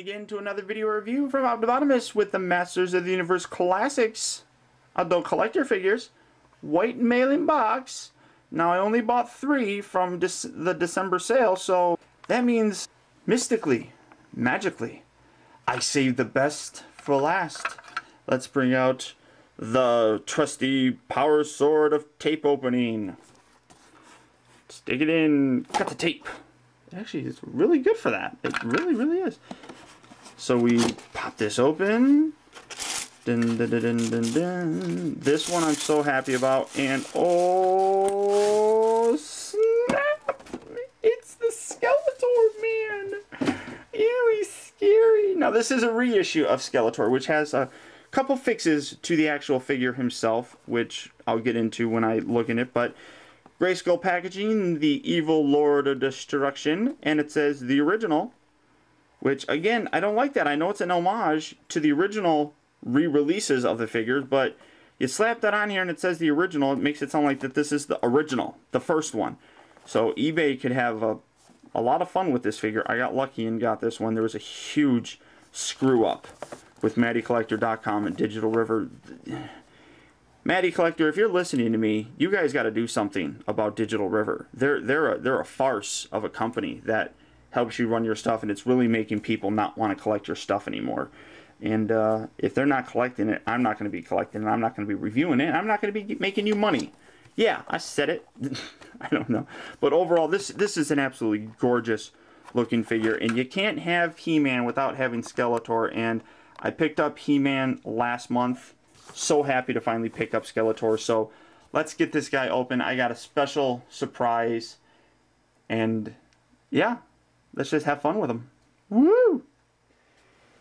again to another video review from Optibotimus with the Masters of the Universe Classics adult collector figures, white mailing box. Now I only bought 3 from the December sale, so that means mystically, magically, I saved the best for last. Let's bring out the trusty power sword of tape opening. Stick it in, cut the tape. Actually, it's really good for that. It really, really is. So we pop this open. Dun, dun, dun, dun, dun, dun. This one I'm so happy about. And oh, snap! It's the Skeletor, man! Ew, he's scary. Now, this is a reissue of Skeletor, which has a couple fixes to the actual figure himself, which I'll get into when I look in it, but Grayskull packaging, the evil Lord of Destruction, and it says the original, which again, I don't like that. I know it's an homage to the original re-releases of the figures, but you slap that on here and it says the original, it makes it sound like that this is the original, the first one. So eBay could have a lot of fun with this figure. I got lucky and got this one. There was a huge screw up with MattyCollector.com and Digital River. Matty Collector, if you're listening to me, you guys got to do something about Digital River. They're a farce of a company that helps you run your stuff, and it's really making people not want to collect your stuff anymore. And if they're not collecting it, I'm not going to be collecting it. I'm not going to be reviewing it. I'm not going to be making you money. Yeah, I said it. I don't know. But overall, this is an absolutely gorgeous looking figure, and you can't have He-Man without having Skeletor. And I picked up He-Man last month. So happy to finally pick up Skeletor. So let's get this guy open. I got a special surprise. And yeah, let's just have fun with him. Woo!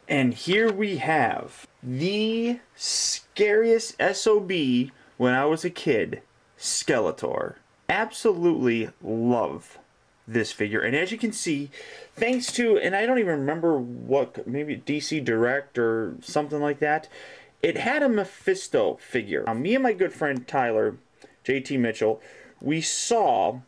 And here we have the scariest SOB when I was a kid, Skeletor. Absolutely love this figure. And as you can see, thanks to, and I don't even remember what, maybe DC Direct or something like that, it had a Mephisto figure. Now, me and my good friend Tyler, JT Mitchell, we saw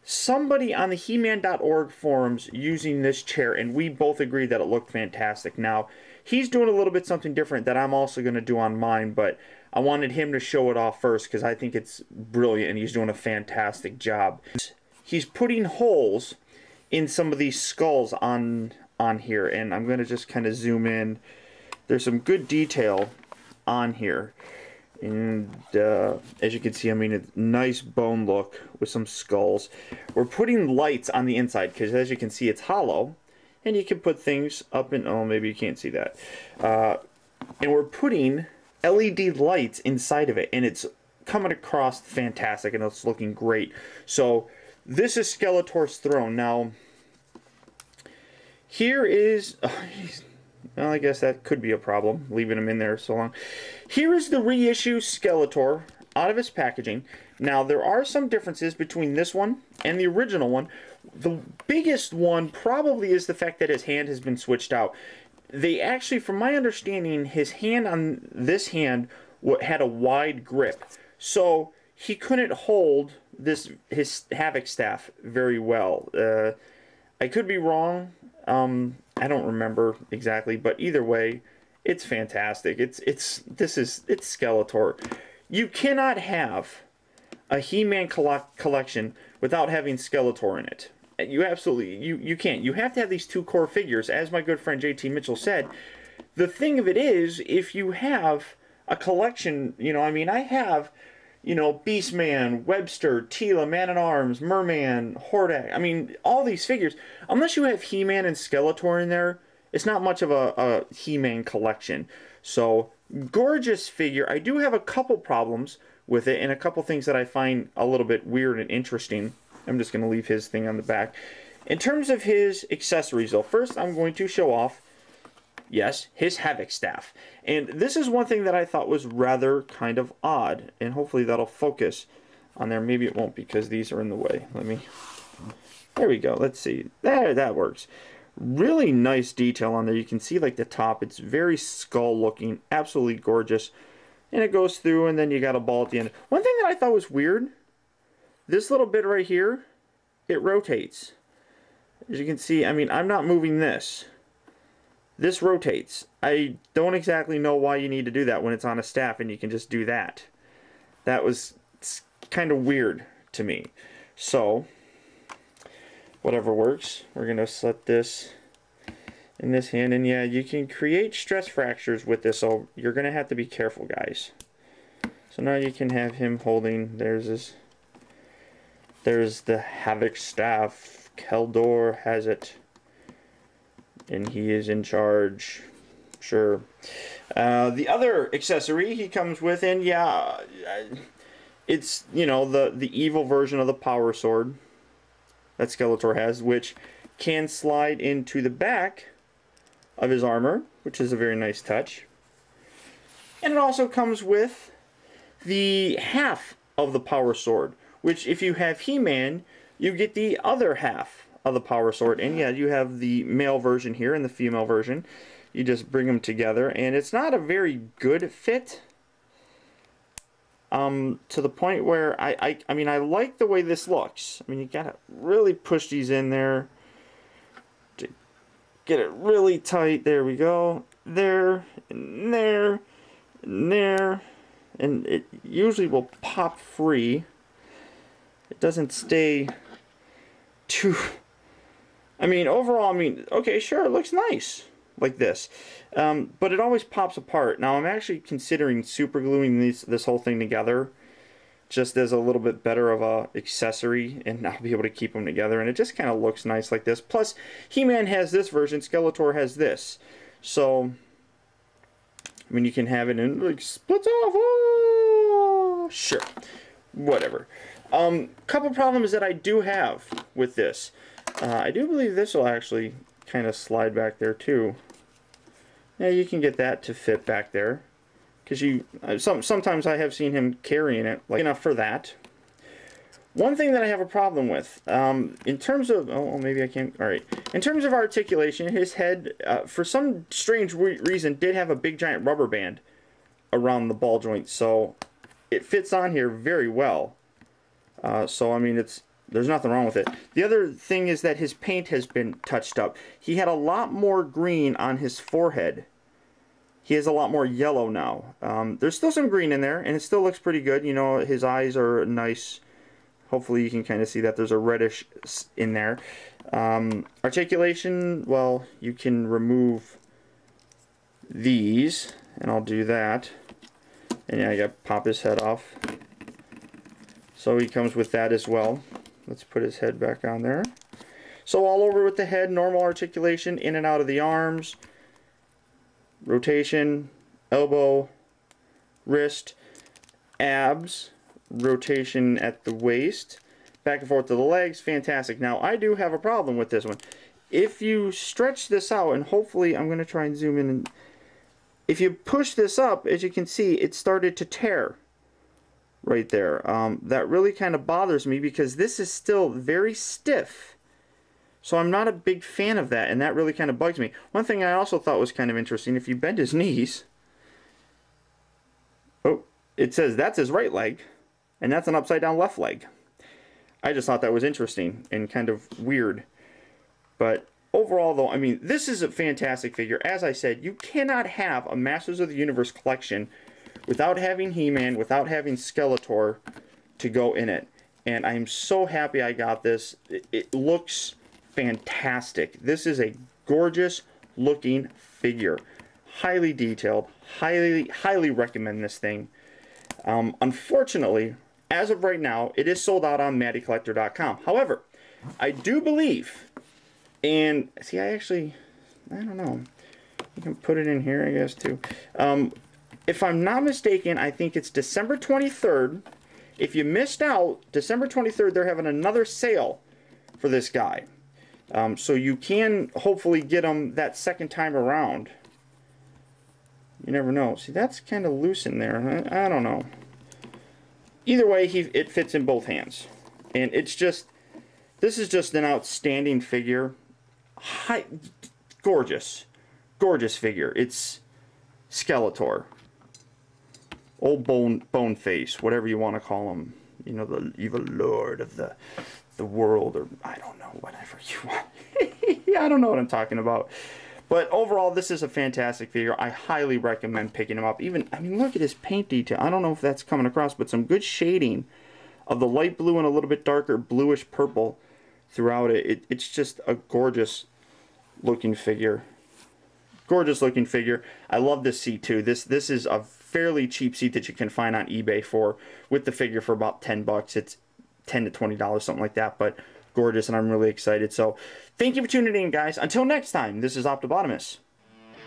somebody on the He-Man.org forums using this chair, and we both agreed that it looked fantastic. Now, he's doing a little bit something different that I'm also going to do on mine, but I wanted him to show it off first because I think it's brilliant, and he's doing a fantastic job. He's putting holes in some of these skulls on here, and I'm going to just kind of zoom in. There's some good detail on here, and as you can see, I mean, a nice bone look with some skulls. We're putting lights on the inside because, as you can see, it's hollow, and you can put things up in, oh, maybe you can't see that, and we're putting LED lights inside of it, and it's coming across fantastic, and it's looking great. So this is Skeletor's throne. Now here is well, I guess that could be a problem, leaving him in there so long. Here is the reissue Skeletor out of his packaging. Now, there are some differences between this one and the original one. The biggest one probably is the fact that his hand has been switched out. They actually, from my understanding, his hand on this hand had a wide grip. So he couldn't hold his Havoc staff very well. I could be wrong. I don't remember exactly, but either way, it's fantastic. It's Skeletor. You cannot have a He-Man collection without having Skeletor in it. You absolutely, you can't. You have to have these 2 core figures, as my good friend JT Mitchell said. The thing of it is, if you have a collection, you know, I mean, I have, you know, Beastman, Webster, Teela, Man-at-Arms, Merman, Hordak. I mean, all these figures. Unless you have He-Man and Skeletor in there, it's not much of a He-Man collection. So, gorgeous figure. I do have a couple problems with it, and a couple things that I find a little bit weird and interesting. I'm just going to leave his thing on the back. In terms of his accessories, though, first I'm going to show off, yes, his Havoc staff. And this is one thing that I thought was rather kind of odd. And hopefully that'll focus on there. Maybe it won't because these are in the way. There we go. Let's see. There, that works. Really nice detail on there. You can see like the top. It's very skull looking. Absolutely gorgeous. And it goes through, and then you got a ball at the end. One thing that I thought was weird, this little bit right here, it rotates. As you can see, I mean, I'm not moving this. this rotates. I don't exactly know why you need to do that when it's on a staff and you can just do that. That was kind of weird to me. So, whatever works. We're going to set this in this hand. And yeah, you can create stress fractures with this, so you're going to have to be careful, guys. So now you can have him holding, there's the Havoc staff. Keldor has it. And he is in charge. Sure. The other accessory he comes with, and yeah, it's, you know, the evil version of the power sword that Skeletor has, which can slide into the back of his armor, which is a very nice touch. And it also comes with the half of the power sword, which if you have He-Man, you get the other half of the power sword. And yeah, you have the male version here and the female version. You just bring them together, and it's not a very good fit. To the point where I mean, I like the way this looks. I mean, you gotta really push these in there to get it really tight. There we go. There, and there, and there. And it usually will pop free. It doesn't stay too... I mean, overall, I mean, okay, sure, it looks nice like this. But it always pops apart. Now, I'm actually considering super gluing this whole thing together just as a little bit better of a accessory, and I'll be able to keep them together. And it just kind of looks nice like this. Plus, He-Man has this version, Skeletor has this. So, I mean, you can have it and like splits off. Oh, sure, whatever. Couple problems that I do have with this. I do believe this will actually kind of slide back there too. Yeah, you can get that to fit back there, because you sometimes I have seen him carrying it like enough for that. One thing that I have a problem with, in terms of, oh, maybe I can't, all right. In terms of articulation, his head, for some strange reason, did have a big giant rubber band around the ball joint, so it fits on here very well. So, I mean, there's nothing wrong with it. The other thing is that his paint has been touched up. He had a lot more green on his forehead. He has a lot more yellow now. There's still some green in there, and it still looks pretty good. You know, his eyes are nice. Hopefully you can kind of see that there's a reddish in there. Articulation, well, you can remove these, and I'll do that. And yeah, I got to pop his head off. So he comes with that as well. Let's put his head back on there. So all over with the head, normal articulation, in and out of the arms, rotation, elbow, wrist, abs, rotation at the waist, back and forth to the legs, fantastic. Now I do have a problem with this one. If you stretch this out, and hopefully I'm going to try and zoom in, and if you push this up, as you can see, it started to tear. Right there. That really kind of bothers me because this is still very stiff. So I'm not a big fan of that, and that really kind of bugs me. One thing I also thought was kind of interesting, if you bend his knees, oh, it says that's his right leg, and that's an upside down left leg. I just thought that was interesting and kind of weird. But overall, though, I mean, this is a fantastic figure. As I said, you cannot have a Masters of the Universe collection without having He-Man, without having Skeletor to go in it. And I'm so happy I got this. It looks fantastic. This is a gorgeous looking figure. Highly detailed. Highly recommend this thing. Unfortunately, as of right now, it is sold out on MattyCollector.com. However, I do believe, and see, I don't know. You can put it in here, I guess, too. If I'm not mistaken, I think it's December 23rd. If you missed out, December 23rd, they're having another sale for this guy. So you can hopefully get him that second time around. You never know. See, that's kind of loose in there. I don't know. Either way, it fits in both hands. And it's just, this is just an outstanding figure. Gorgeous. Gorgeous figure. It's Skeletor. Old bone face, whatever you want to call him. You know, the evil lord of the world, or I don't know, whatever you want. I don't know what I'm talking about. But overall, this is a fantastic figure. I highly recommend picking him up. Even, I mean, look at his paint detail. I don't know if that's coming across, but some good shading of the light blue and a little bit darker bluish purple throughout it. It's just a gorgeous looking figure. Gorgeous looking figure. I love this seat too. This is a fairly cheap seat that you can find on eBay for, with the figure, for about $10. It's $10 to $20, something like that, but gorgeous, and I'm really excited. So thank you for tuning in, guys. Until next time, this is Optibotimus.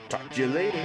Talk to you later.